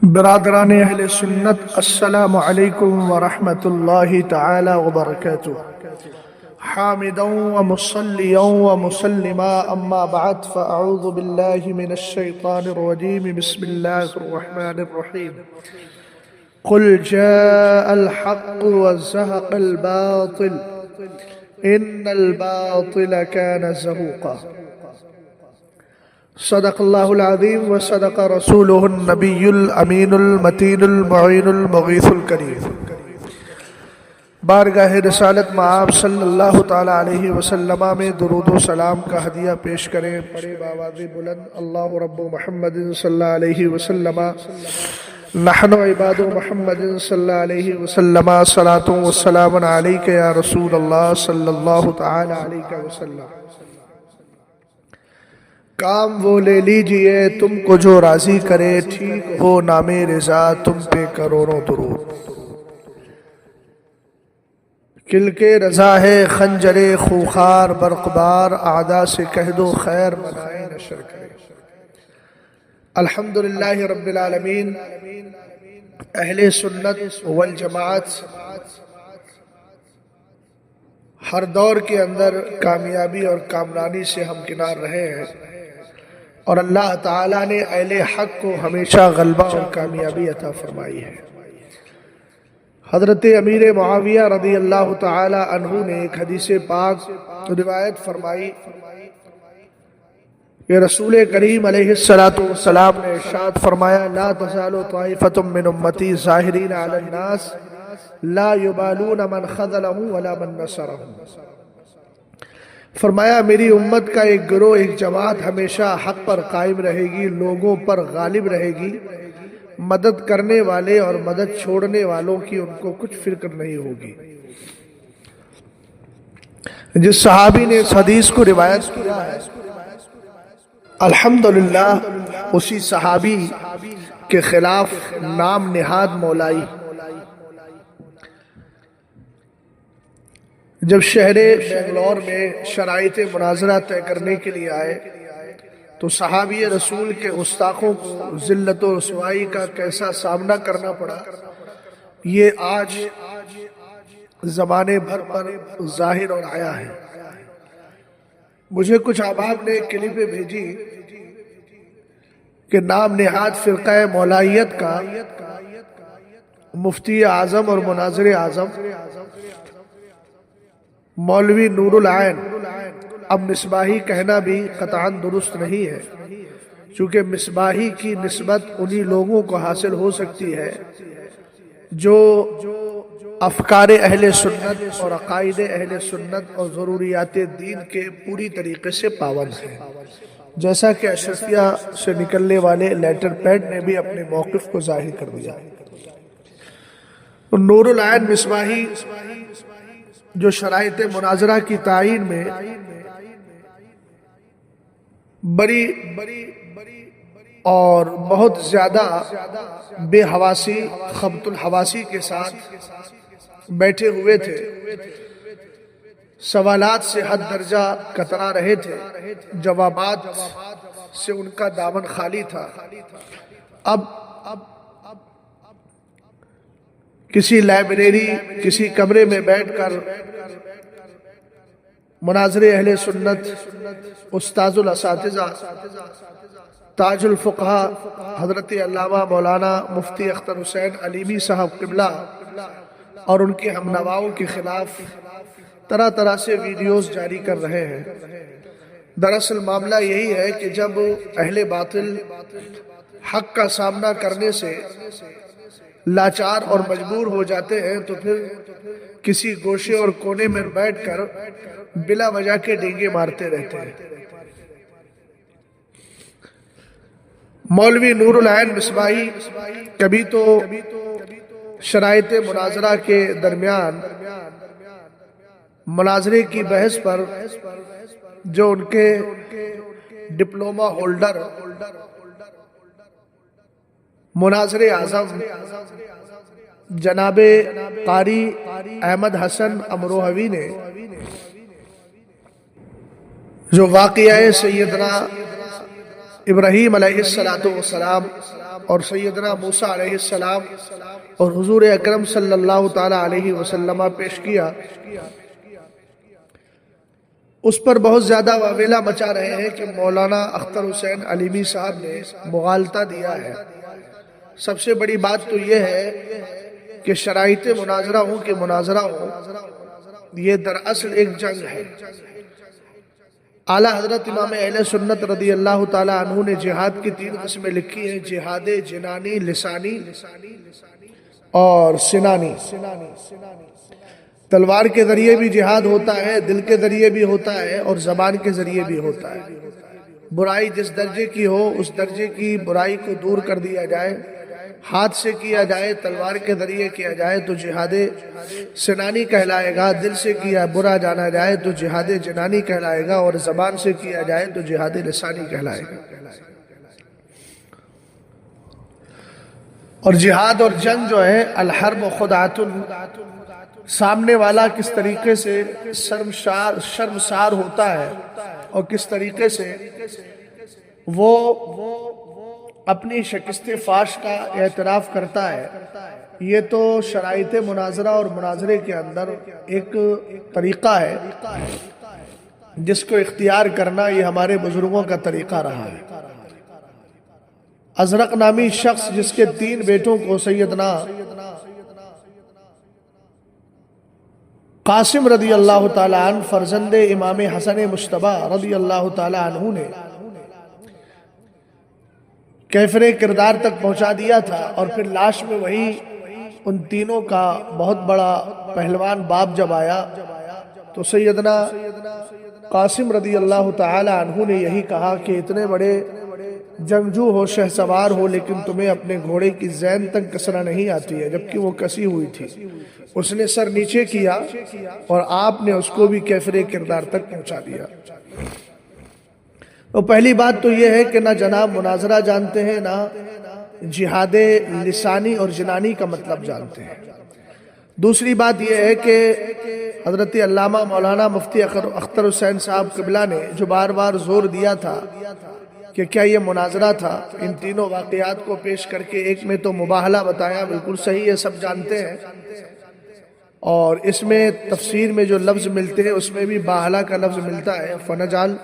برادران اہل سنت، السلام علیکم ورحمۃ اللہ تعالی وبرکاتہ۔ حامدا ومصلیا ومسلما اما بعد فاعوذ باللہ من الشیطان الرجیم، بسم اللہ الرحمن الرحیم۔ قل جاء الحق وزهق الباطل ان الباطل كان زهوقا۔ صدق اللہ العظیم وصدق رسولہ النبی الامین المتین المعین المغیث الکریم۔ بارگاہ رسالت مآب صلی اللہ تعالی علیہ وسلم میں درود و سلام کا ہدیہ پیش کریں۔ پڑھے بآواز بلند، اللہ رب محمد صلی اللہ علیہ وسلم نحن عباد محمد صلی اللہ علیہ وسلم صلاۃ و سلام علیک یا رسول اللہ صلی اللہ تعالی علیہ وسلم۔ کام وہ لے لیجئے تم کو جو راضی کرے، ٹھیک ہو نام رضا تم پہ کروڑوں درود۔ کل کے رضا ہے خنجر خوخار برقبار، اعداء سے کہہ دو خیر منائے نشر کرے۔ الحمدللہ رب العالمین۔ اہل سنت والجماعت ہر دور کے اندر کامیابی اور کامرانی سے ہمکنار رہے ہیں، اور اللہ تعالیٰ نے اہل حق کو ہمیشہ غلبہ اور کامیابی عطا فرمائی ہے۔ حضرت امیر معاویہ رضی اللہ تعالی عنہ نے ایک حدیث پاک روایت فرمائی کہ رسول کریم علیہ السلام نے ارشاد فرمایا، لا تزال طائفۃ من امتی ظاہرین علی الناس لا یبالون من خذلهم ولا من نصرهم۔ فرمایا میری امت کا ایک گروہ، ایک جماعت ہمیشہ حق پر قائم رہے گی، لوگوں پر غالب رہے گی، مدد کرنے والے اور مدد چھوڑنے والوں کی ان کو کچھ فکر نہیں ہوگی۔ جس صحابی نے اس حدیث کو روایت کیا ہے، الحمدللہ اسی صحابی کے خلاف نام نہاد مولائی۔ جب شہر بنگلور میں شرائط مناظرہ طے کرنے کے لیے آئے تو صحابی رسول کے گستاخوں کو ذلت و رسوائی کا کیسا سامنا کرنا پڑا، یہ آج زمانے بھر پر ظاہر اور آیا ہے۔ مجھے کچھ احباب نے کلپیں بھیجی کہ نام نہاد فرقہ مولائیت کا مفتی اعظم اور مناظر اعظم مولوی نور العین، اب مصباحی کہنا بھی قطعاً درست نہیں ہے، چونکہ مصباحی کی نسبت انہی لوگوں کو حاصل ہو سکتی ہے جو افکار اہل سنت اور عقائد اہل سنت اور ضروریات دین کے پوری طریقے سے پابند ہیں، جیسا کہ اشرفیہ سے نکلنے والے لیٹر پیڈ نے بھی اپنے موقف کو ظاہر کر دیا۔ نور العین مصباحی جو شرائط مناظرہ کی تعیین میں بڑی اور بہت زیادہ بے حواسی، خبط الحواسی کے ساتھ بیٹھے ہوئے تھے، سوالات سے حد درجہ کترا رہے تھے، جوابات سے ان کا دامن خالی تھا۔ اب کسی لائبریری، کسی کمرے میں بیٹھ کر مناظر اہل سنت، استاذ الاساتذہ، تاج الفقہا حضرت علامہ مولانا مفتی اختر حسین علیمی صاحب قبلہ اور ان کے ہمنواؤں کے خلاف طرح طرح سے ویڈیوز جاری کر رہے ہیں۔ دراصل معاملہ یہی ہے کہ جب اہل باطل حق کا سامنا کرنے سے لاچار اور مجبور ہو جاتے ہیں تو پھر کسی گوشے اور کونے میں بیٹھ کر بلا وجہ کے ڈینگے مارتے رہتے ہیں۔ مولوی نور العین مصباحی کبھی تو شرائط مناظرہ کے درمیان مناظرے کی بحث پر جو ان کے ڈپلومہ ہولڈر مناظر اعظم جناب قاری احمد حسن امروہوی نے جو واقعہ سیدنا ابراہیم علیہ السلام اور سیدنا موسیٰ علیہ السلام اور حضور اکرم صلی اللہ تعالی علیہ وسلم پیش کیا، اس پر بہت زیادہ واویلا مچا رہے ہیں کہ مولانا اختر حسین علیمی صاحب نے مغالطہ دیا ہے۔ سب سے بڑی بات تو یہ ہے کہ شرائط مناظرہ ہوں کہ مناظرہ ہوں، یہ دراصل ایک جنگ ہے۔ اعلیٰ حضرت امام اہل سنت رضی اللہ تعالی عنہ نے جہاد کی 3 قسمیں لکھی ہیں: جہاد جنانی، لسانی اور سنانی۔ تلوار کے ذریعے بھی جہاد ہوتا ہے، دل کے ذریعے بھی ہوتا ہے اور زبان کے ذریعے بھی ہوتا ہے۔ برائی جس درجے کی ہو اس درجے کی برائی کو دور کر دیا جائے، ہاتھ سے کیا جائے، تلوار کے ذریعے کیا جائے تو جہاد سنانی کہلائے گا، دل سے کیا برا جانا جائے تو جہاد جنانی کہلائے گا، اور زبان سے کیا جائے تو جہاد لسانی کہلائے گا۔ اور جہاد اور جنگ جو ہے الحرب خدعۃ، سامنے والا کس طریقے سے شرمسار ہوتا ہے اور کس طریقے سے وہ اپنی شکست فاش کا اعتراف کرتا ہے، یہ تو شرائط مناظرہ اور مناظرے کے اندر ایک طریقہ ہے جس کو اختیار کرنا یہ ہمارے بزرگوں کا طریقہ رہا ہے۔ ازرق نامی شخص جس کے 3 بیٹوں کو سیدنا قاسم رضی اللہ تعالی عنہ فرزند امام حسن مجتبی رضی اللہ تعالی عنہ نے کیفر کردار تک پہنچا دیا تھا، اور پھر لاش میں وہی ان تینوں کا بہت بڑا پہلوان باپ جب آیا تو سیدنا قاسم رضی اللہ تعالی عنہ نے یہی کہا کہ اتنے بڑے جنگجو ہو، شہ سوار ہو، لیکن تمہیں اپنے گھوڑے کی زین تک کسنا نہیں آتی ہے، جبکہ وہ کسی ہوئی تھی۔ اس نے سر نیچے کیا اور آپ نے اس کو بھی کیفر کردار تک پہنچا دیا۔ تو پہلی بات تو یہ ہے کہ نہ جناب مناظرہ جانتے ہیں، نہ جہاد لسانی اور جنانی کا مطلب جانتے ہیں۔ دوسری بات یہ ہے کہ حضرت علامہ مولانا مفتی اختر حسین صاحب قبلہ نے جو بار بار زور دیا تھا کہ کیا یہ مناظرہ تھا، ان تینوں واقعات کو پیش کر کے ایک میں تو مباہلہ بتایا، بالکل صحیح ہے، سب جانتے ہیں، اور اس میں تفسیر میں جو لفظ ملتے ہیں اس میں بھی باہلہ کا لفظ ملتا ہے، فنجعل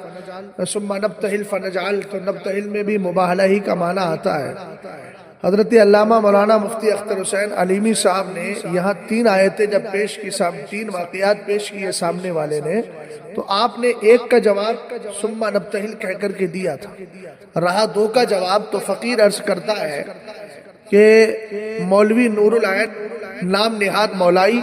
ثم نبتہل فنجعل، تو نبتہل میں بھی مباہلہ ہی کا معنی آتا ہے۔ حضرت علامہ مولانا مفتی اختر حسین علیمی صاحب نے یہاں 3 آیتیں جب پیش کی، 3 واقعات پیش کیے سامنے والے نے، تو آپ نے ایک کا جواب ثم نبتہل کہہ کر کے دیا تھا، رہا 2 کا جواب تو فقیر عرض کرتا ہے کہ مولوی نور العین نام نہاد مولائی،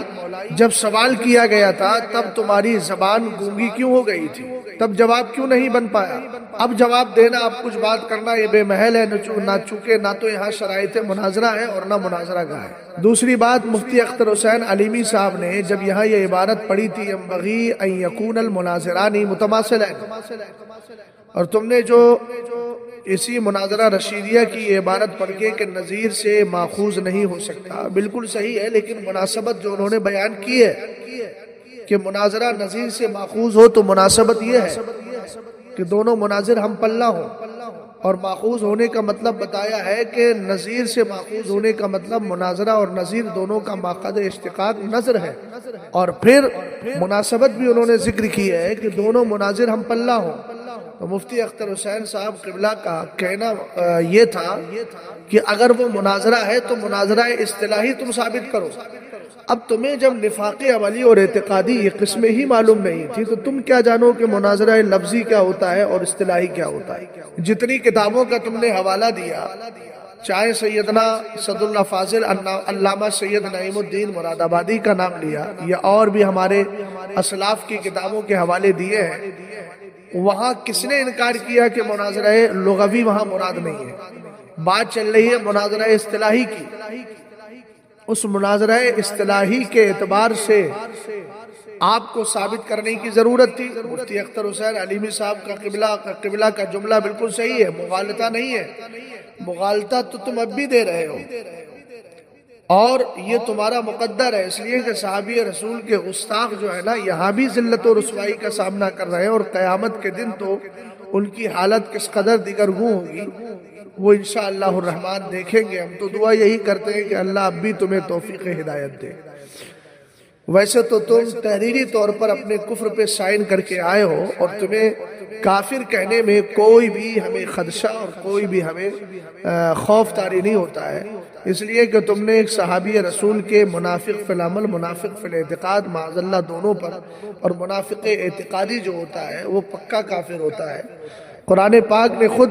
جب سوال کیا گیا تھا تب تمہاری زبان گونگی کیوں ہو گئی تھی، تب جواب کیوں نہیں بن پایا؟ اب جواب دینا، اب کچھ بات کرنا یہ بے محل ہے، نہ چونکہ نہ تو یہاں شرائط مناظرہ ہے اور نہ مناظرہ کا ہے۔ دوسری بات، مفتی اختر حسین علیمی صاحب نے جب یہاں یہ عبارت پڑھی تھی ينبغي ان يكون المناظران متماثلين، اور تم نے جو اسی مناظرہ رشیدیہ کی یہ عبارت پڑھ کے کہ نظیر سے ماخوذ نہیں ہو سکتا، بالکل صحیح ہے، لیکن مناسبت جو انہوں نے بیان کی ہے کہ مناظرہ نظیر سے ماخوذ ہو تو مناسبت یہ ہے کہ دونوں مناظر ہم پلہ ہوں، اور ماخوذ ہونے کا مطلب بتایا ہے کہ نظیر سے ماخوذ ہونے کا مطلب مناظرہ اور نظیر دونوں کا ماخذ اشتقاق نظر ہے، اور پھر مناسبت بھی انہوں نے ذکر کی ہے کہ دونوں مناظر ہم پلہ ہوں۔ تو مفتی اختر حسین صاحب قبلہ کا کہنا یہ تھا کہ اگر وہ مناظرہ ہے تو مناظرہ اصطلاحی تم ثابت کرو۔ اب تمہیں جب نفاق عملی اور اعتقادی یہ قسمیں ہی معلوم نہیں تھی تو تم کیا جانو کہ مناظرہ لفظی کیا ہوتا ہے اور اصطلاحی کیا ہوتا ہے؟ جتنی کتابوں کا تم نے حوالہ دیا، چاہے سیدنا صد اللہ فاضل علامہ سید نعیم الدین مراد آبادی کا نام لیا یا اور بھی ہمارے اسلاف کی کتابوں کے حوالے دیے ہیں، وہاں کس نے انکار کیا کہ مناظرہ لغوی وہاں مراد نہیں ہے؟ بات چل رہی ہے مناظرہ اصطلاحی کی۔ اس مناظرہ اصطلاحی کے اعتبار سے آپ کو ثابت کرنے کی ضرورت تھی۔ مفتی اختر حسین علیمی صاحب کا قبلہ کا جملہ بالکل صحیح ہے، مغالطہ نہیں ہے۔ مغالطہ تو تم اب بھی دے رہے ہو، اور یہ تمہارا مقدر ہے، اس لیے کہ صحابی رسول کے گستاخ جو ہے نا یہاں بھی ذلت و رسوائی کا سامنا کر رہے ہیں، اور قیامت کے دن تو ان کی حالت کس قدر دیگرگوں ہوگی وہ انشاءاللہ الرحمن دیکھیں گے۔ ہم تو دعا یہی کرتے ہیں کہ اللہ اب بھی تمہیں توفیق ہدایت دے۔ ویسے تو تم تحریری طور پر اپنے کفر پہ سائن کر کے آئے ہو، اور تمہیں کافر کہنے میں کوئی بھی ہمیں خدشہ اور کوئی بھی ہمیں خوف طاری نہیں ہوتا ہے، اس لیے کہ تم نے ایک صحابی رسول کے منافق فی العمل، منافق فی الاعتقاد، معاذ اللہ دونوں پر، اور منافق اعتقادی جو ہوتا ہے وہ پکا کافر ہوتا ہے۔ قرآن پاک نے خود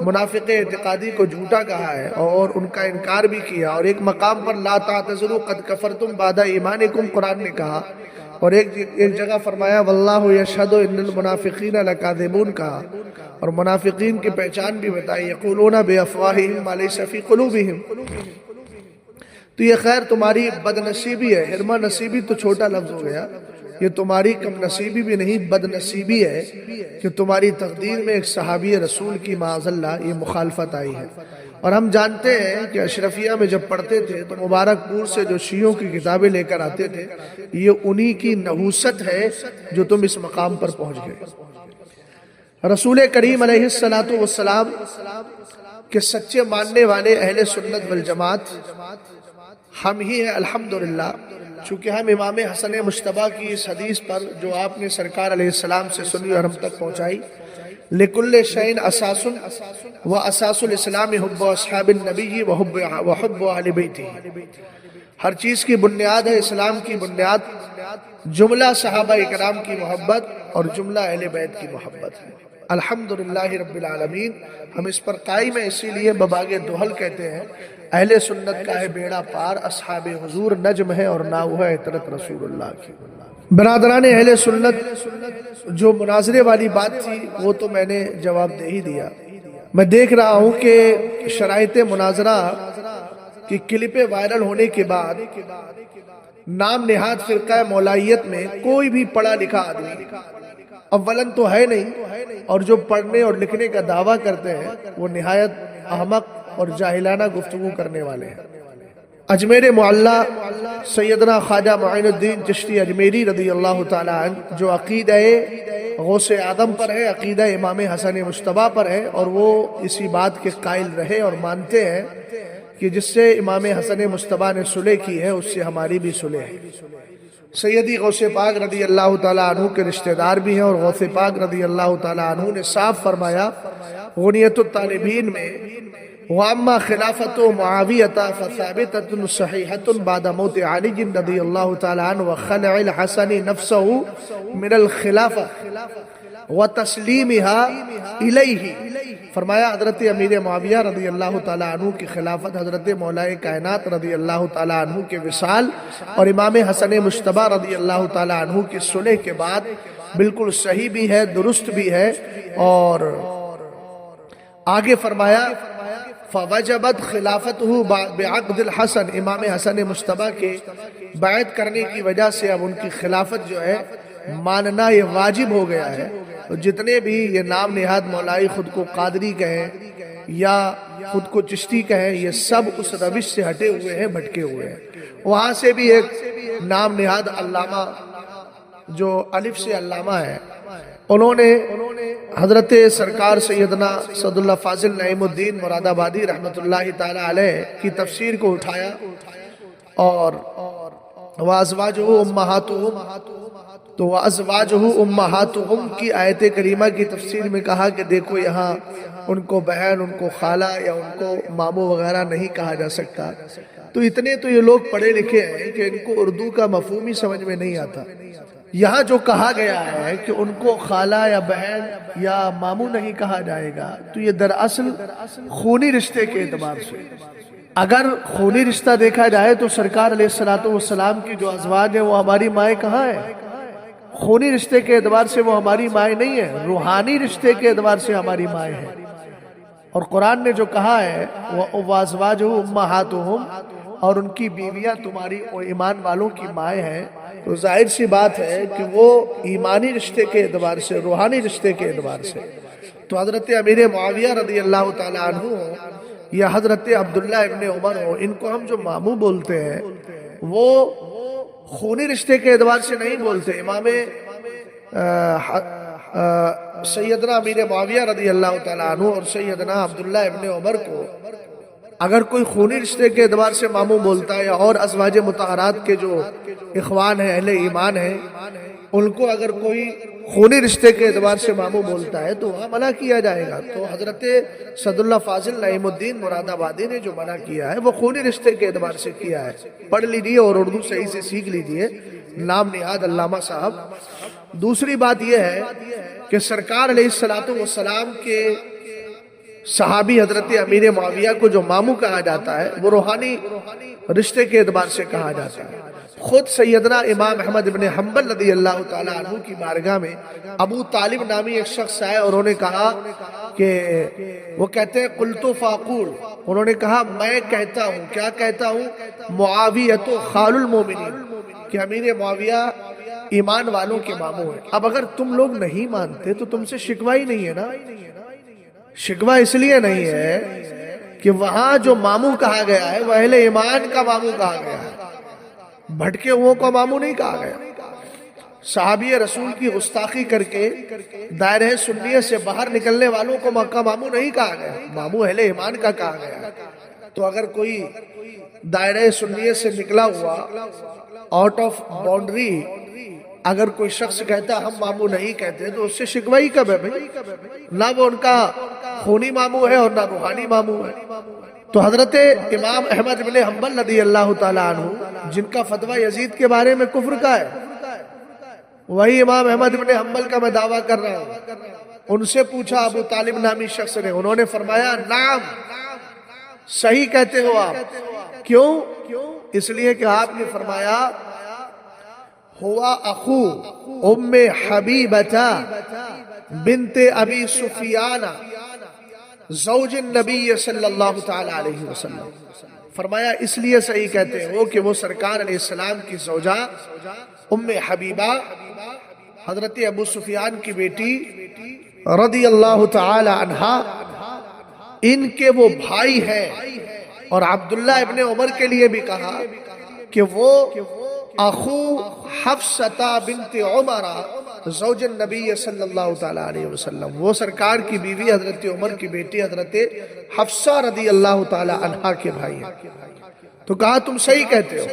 منافق اعتقادی کو جھوٹا کہا ہے اور ان کا انکار بھی کیا، اور ایک مقام پر لا تعتذروا قد کفرتم بعد ایمانکم قرآن نے کہا، اور ایک جگہ فرمایا واللہ یشہد ان المنافقین لکاذبون کہا، اور منافقین کی پہچان بھی بتائی، یقولون بافواہہم ما لیس فی قلوبہم۔ تو یہ خیر تمہاری بد نصیبی ہے، حرمہ نصیبی تو چھوٹا لفظ ہو گیا، یہ تمہاری کم نصیبی بھی نہیں، بد نصیبی ہے کہ تمہاری تقدیر میں ایک صحابی رسول کی معاذ اللہ یہ مخالفت آئی ہے۔ اور ہم جانتے ہیں کہ اشرفیہ میں جب پڑھتے تھے تو مبارک پور سے جو شیعوں کی کتابیں لے کر آتے تھے، یہ انہی کی نحوست ہے جو تم اس مقام پر پہنچ گئے۔ رسول کریم علیہ السلام کے سچے ماننے والے اہل سنت والجماعت ہم ہی ہیں الحمدللہ، چونکہ ہم امام حسن مجتبیٰ کی اس حدیث پر جو آپ نے سرکار علیہ السلام سے سنی اور ہم تک پہنچائی، لِكُلِّ شَيْءٍ أَسَاسٌ وَأَسَاسُ الْإِسْلَامِ حُبُّ أَصْحَابِ النَّبِيِّ وَحُبُّ أَهْلِ بَيْتِهِ۔ ہر چیز کی بنیاد ہے، اسلام کی بنیاد جملہ صحابہ اکرام کی محبت اور جملہ اہل بیت کی محبت ہے۔ الحمدللہ رب العالمین، ہم اس پر قائم ہیں، اسی لیے بباغ دہل کہتے ہیں اہل سنت کا ہے بیڑا پار، اصحاب حضور نجم ہے اور ناؤ ہے عطرت رسول اللہ کی۔ برادران اہل سنت، جو مناظرے والی بات تھی وہ تو میں نے جواب دے ہی دیا۔ میں دیکھ رہا ہوں کہ شرائط مناظرہ کی کلپیں وائرل ہونے کے بعد نام نہاد فرقہ مولائیت میں کوئی بھی پڑھا لکھا آدمی اولاً تو ہے نہیں، اور جو پڑھنے اور لکھنے کا دعویٰ کرتے ہیں وہ نہایت احمق اور جاہلانہ گفتگو کرنے والے ہیں۔ اجمیر معلیٰ سیدنا خواجہ معین الدین چشتی اجمیری رضی اللہ تعالیٰ عنہ، جو عقیدہ غوث اعظم پر ہے، عقیدہ امام حسن مجتبیٰ پر ہے، اور وہ اسی بات کے قائل رہے اور مانتے ہیں کہ جس سے امام حسن مجتبیٰ نے صلح کی ہے اس سے ہماری بھی صلح ہے۔ سیدی غوث پاک رضی اللہ تعالیٰ عنہ کے رشتہ دار بھی ہیں، اور غوث پاک رضی اللہ تعالیٰ عنہ نے صاف فرمایا غنیت الطالبین میں، وَأَمَّا خِلَافَةُ مُعَاوِيَةَ فَثَابِتَةٌ صَحِيحَةٌ بَعْدَ مَوْتِ عَلِيٍّ رضی اللہ تعالیٰ عنہ وَخَلْعِ الْحَسَنِ نَفْسَهُ مِنَ الْخِلَافَةِ وَتَسْلِيمِهَا إِلَيْهِ۔ فرمایا حضرت امیر معاویہ رضی اللہ تعالیٰ عنہ کی خلافت، حضرت مولا کائنات رضی اللہ تعالیٰ عنہ کے وصال اور امام حسن مجتبیٰ رضی اللہ تعالیٰ عنہ کی صلح کے بعد بالکل صحیح بھی ہے، درست بھی ہے۔ اور آگے فرمایا فوجبت خلافته بعقد الحسن، امام حسن مجتبیٰ کے بیعت کرنے کی وجہ سے اب ان کی خلافت جو ہے ماننا یہ واجب ہو گیا ہے۔ تو جتنے بھی یہ نام نہاد مولائی خود کو قادری کہیں یا خود کو چشتی کہیں، یہ سب اس روش سے ہٹے ہوئے ہیں، بھٹکے ہوئے ہیں۔ وہاں سے بھی ایک نام نہاد علامہ جو الف سے علامہ ہے، انہوں نے حضرت سرکار سیدنا سعد اللہ فاضل نعیم الدین مراد آبادی رحمت اللہ تعالی علیہ کی تفسیر کو اٹھایا، اور وَأَزْوَاجُهُ أُمَّهَاتُهُمْ، تو وَأَزْوَاجُهُ أُمَّهَاتُهُمْ کی آیت کریمہ کی تفسیر میں کہا کہ دیکھو یہاں ان کو بہن، ان کو خالہ یا ان کو ماموں وغیرہ نہیں کہا جا سکتا۔ تو اتنے تو یہ لوگ پڑھے لکھے ہیں کہ ان کو اردو کا مفہوم ہی سمجھ میں نہیں آتا۔ یہاں جو کہا گیا ہے کہ ان کو خالہ یا بہن یا ماموں نہیں کہا جائے گا، تو یہ دراصل خونی رشتے کے اعتبار سے، اگر خونی رشتہ دیکھا جائے تو سرکار علیہ السلام کی جو ازواج ہیں وہ ہماری مائیں کہاں ہیں؟ خونی رشتے کے اعتبار سے وہ ہماری مائیں نہیں ہیں، روحانی رشتے کے اعتبار سے ہماری مائیں ہیں۔ اور قرآن نے جو کہا ہے وَأَزْوَاجُهُ أُمَّهَاتُهُمْ، اور ان کی بیویاں تمہاری ایمان والوں کی مائیں ہیں، تو ظاہر سی بات ہے کہ وہ ایمانی رشتے کے اعتبار سے، روحانی رشتے کے اعتبار سے۔ تو حضرت امیر معاویہ رضی اللہ تعالیٰ عنہ ہو یا حضرت عبداللہ ابن عمر ہو، ان کو ہم جو ماموں بولتے ہیں وہ خونی رشتے کے اعتبار سے نہیں بولتے۔ امام سیدنا امیر معاویہ رضی اللہ تعالیٰ عنہ اور سیدنا عبداللہ ابن عمر کو اگر کوئی خونی رشتے کے اعتبار سے ماموں بولتا ہے یا اور ازواج مطہرات کے جو اخوان ہیں، اہل ایمان ہیں، ان کو اگر کوئی خونی رشتے کے اعتبار سے ماموں بولتا ہے تو وہاں منع کیا جائے گا۔ تو حضرت صد اللہ فاضل نعیم الدین مراد آبادی نے جو منع کیا ہے وہ خونی رشتے کے اعتبار سے کیا ہے۔ پڑھ لیجئے اور اردو صحیح سے سیکھ لیجئے، نام نہاد علامہ صاحب۔ دوسری بات یہ ہے کہ سرکار علیہ السلام کے صحابی حضرت امیر معاویہ کو جو ماموں کہا جاتا ہے وہ روحانی رشتے کے اعتبار سے کہا جاتا ہے۔ خود سیدنا امام احمد بن حنبل رضی اللہ تعالیٰ عنہ کی بارگاہ میں ابو طالب نامی ایک شخص آئے اور انہوں نے کہا کہ وہ کہتے ہیں قلت فاقول، انہوں نے کہا میں کہتا ہوں، کیا کہتا ہوں؟ معاویۃ خال المومنین، کہ امیر معاویہ ایمان والوں کے ماموں ہیں۔ اب اگر تم لوگ نہیں مانتے تو تم سے شکوہ ہی نہیں ہے نا۔ شکوہ اس لیے نہیں ہے کہ وہاں جو ماموں کہا گیا ہے وہ اہل ایمان کا ماموں کہا گیا ہے، بھٹکے ہوئوں کا ماموں نہیں کہا گیا۔ صحابی رسول کی گستاخی کر کے دائرہ سنیہ سے باہر نکلنے والوں کو مکہ ماموں نہیں کہا گیا، ماموں اہل ایمان کا کہا گیا۔ تو اگر کوئی دائرہ سنیہ سے نکلا ہوا، آؤٹ آف باؤنڈری، اگر کوئی شخص کہتا ہم ماموں نہیں کہتے تو اس سے شکوہ ہی کب ہے بھائی؟ نہ وہ ان کا خونی ماموں ہے اور نہ روحانی ماموں ہے۔ تو حضرت امام احمد بن حنبل رضی اللہ تعالیٰ عنہ جن کا فتویٰ یزید کے بارے میں کفر کا ہے، وہی امام احمد بن حنبل کا میں دعویٰ کر رہا ہوں۔ ان سے پوچھا ابو طالب نامی شخص نے، انہوں نے فرمایا نعم، صحیح کہتے ہو آپ۔ کیوں؟ اس لیے کہ آپ نے فرمایا ہوا اخو ام حبیبہ بنت ابی سفیان زوج النبی صلی اللہ تعالی علیہ وسلم، فرمایا اس لیے صحیح کہتے ہو کہ وہ سرکار علیہ السلام کی زوجہ ام حبیبہ حضرت ابو سفیان کی بیٹی رضی اللہ تعالی عنہا، ان کے وہ بھائی ہیں۔ اور عبداللہ ابن عمر کے لیے بھی کہا کہ وہ اخو حفصہ بنت عمر زوج النبی صلی اللہ تعالی علیہ وسلم، وہ سرکار کی بیوی حضرت عمر کی بیٹی حضرت حفصہ رضی اللہ تعالی عنہا کے بھائی ہیں۔ تو کہا تم صحیح کہتے ہو۔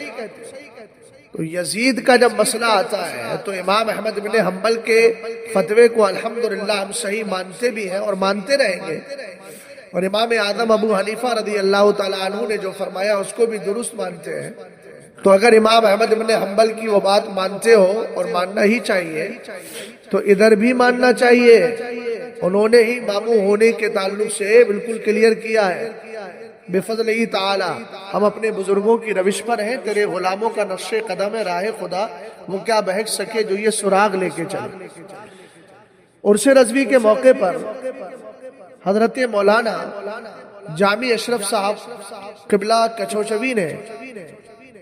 تو یزید کا جب مسئلہ آتا ہے تو امام احمد بن حنبل کے فتوے کو الحمدللہ ہم صحیح مانتے بھی ہیں اور مانتے رہیں گے، اور امام اعظم ابو حنیفہ رضی اللہ تعالیٰ عنہ نے جو فرمایا اس کو بھی درست مانتے ہیں۔ تو اگر امام احمد بن حنبل کی وہ بات مانتے ہو اور ماننا ہی چاہیے تو ادھر بھی ماننا چاہیے۔ انہوں نے ہی ماموں ہونے کے تعلق سے بالکل کلیئر کیا ہے، بفضلہ تعالی ہم اپنے بزرگوں کی روش پر ہیں، تیرے غلاموں کا نقش قدم ہے راہ خدا، وہ کیا بہک سکے جو یہ سراغ لے کے چلے۔ عرس رضوی کے موقع پر حضرت مولانا جامع اشرف صاحب قبلہ کچھوچوی نے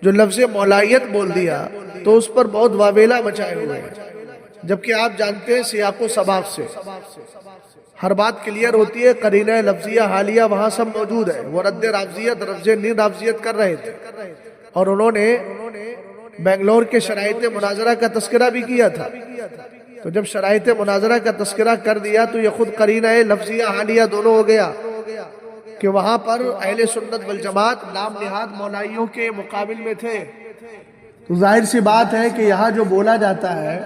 جو لفظ مولائیت بول دیا تو اس پر بہت واویلا مچائے ہوئے ہیں، جبکہ آپ جانتے ہیں سیاق و سباق سے ہر بات کلیئر ہوتی ہے، قرینہ لفظیہ حالیہ وہاں سب موجود ہے۔ وہ رد رافضیت رفض نید رافضیت کر رہے تھے اور انہوں نے بنگلور کے شرائط مناظرہ کا تذکرہ بھی کیا تھا۔ تو جب شرائط مناظرہ کا تذکرہ کر دیا تو یہ خود قرینہ لفظیہ حالیہ دونوں ہو گیا کہ وہاں پر اہل سنت والجماعت نام نہاد مولائیوں کے مقابل میں تھے۔ تو ظاہر سی بات ہے کہ یہاں جو بولا جاتا ہے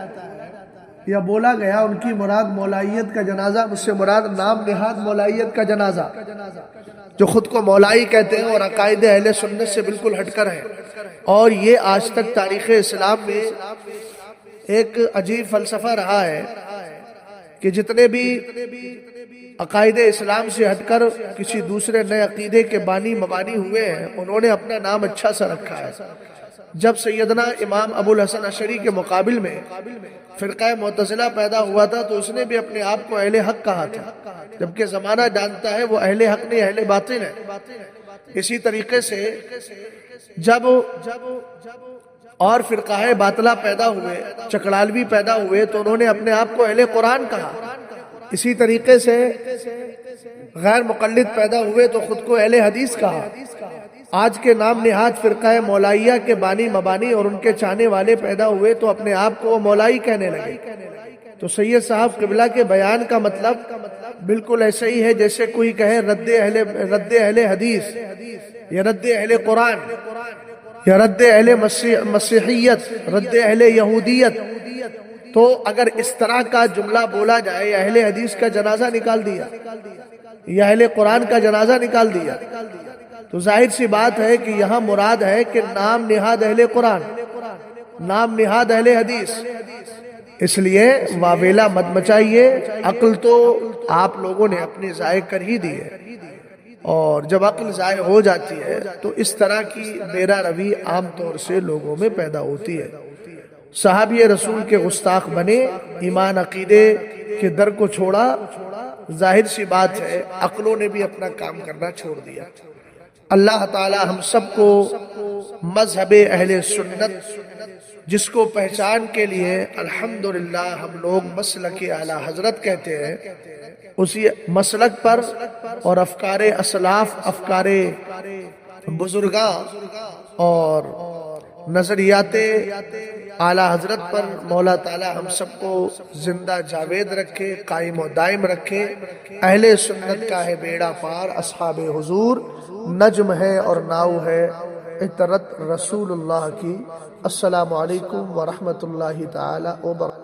یا بولا گیا ان کی مراد مولائیت کا جنازہ، مجھ سے مراد نام نہاد مولائیت کا جنازہ، جو خود کو مولائی کہتے ہیں اور عقائد اہل سنت سے بالکل ہٹ کر ہیں۔ اور یہ آج تک تاریخ اسلام میں ایک عجیب فلسفہ رہا ہے کہ جتنے بھی عقائد اسلام سے ہٹ کر کسی دوسرے نئے عقیدے کے بانی مبانی ہوئے ہیں، انہوں نے اپنا نام اچھا سا رکھا ہے۔ جب سیدنا امام ابو الحسن اشعری کے مقابل میں فرقہ معتزلہ پیدا ہوا تھا تو اس نے بھی اپنے آپ کو اہل حق کہا تھا، جبکہ زمانہ جانتا ہے وہ اہل حق نہیں اہل باطل ہے۔ اسی طریقے سے جب اور فرقہ باطلہ پیدا ہوئے، چکڑالوی پیدا ہوئے تو انہوں نے اپنے آپ کو اہل قرآن کہا۔ اسی طریقے سے غیر مقلد پیدا ہوئے تو خود کو اہل حدیث کہا۔ آج کے نام نہاد فرقہ مولائیہ کے بانی مبانی اور ان کے چاہنے والے پیدا ہوئے تو اپنے آپ کو مولائی کہنے لگے۔ تو سید صاحب قبلہ کے بیان کا مطلب بالکل ایسا ہی ہے جیسے کوئی کہے رد اہل حدیث یا رد اہل قرآن یا رد اہل مسیحیت، رد اہل یہودیت. تو اگر اس طرح کا جملہ بولا جائے، یا اہل حدیث کا جنازہ نکال دیا یا اہل قرآن کا جنازہ نکال دیا، تو ظاہر سی بات ہے کہ یہاں مراد ہے کہ نام نہاد اہل قرآن، نام نہاد اہل حدیث. اس لیے واویلا مت مچائیے. عقل تو آپ لوگوں نے اپنی ضائع کر ہی دی ہے، اور جب عقل ضائع ہو جاتی ہے تو اس طرح کی میرا روی عام طور سے لوگوں میں پیدا ہوتی ہے. صحابی رسول کے گستاخ بنے، ایمان عقیدے کے در کو چھوڑا، ظاہر سی بات ہے عقلوں نے بھی اپنا کام کرنا چھوڑ دیا. اللہ تعالی ہم سب کو مذہب اہل سنت، جس کو پہچان کے لیے الحمدللہ ہم لوگ مسلک اعلی حضرت کہتے ہیں، اسی مسلک پر اور افکار اسلاف، افکار بزرگاں اور نظریات اعلی حضرت پر مولا تعالی ہم سب کو زندہ جاوید رکھے، قائم و دائم رکھے. اہل سنت کا ہے بیڑا پار، اصحاب حضور نجم ہے اور ناؤ ہے عطرت رسول اللہ کی. السلام علیکم ورحمۃ اللہ تعالی وبرکاتہ.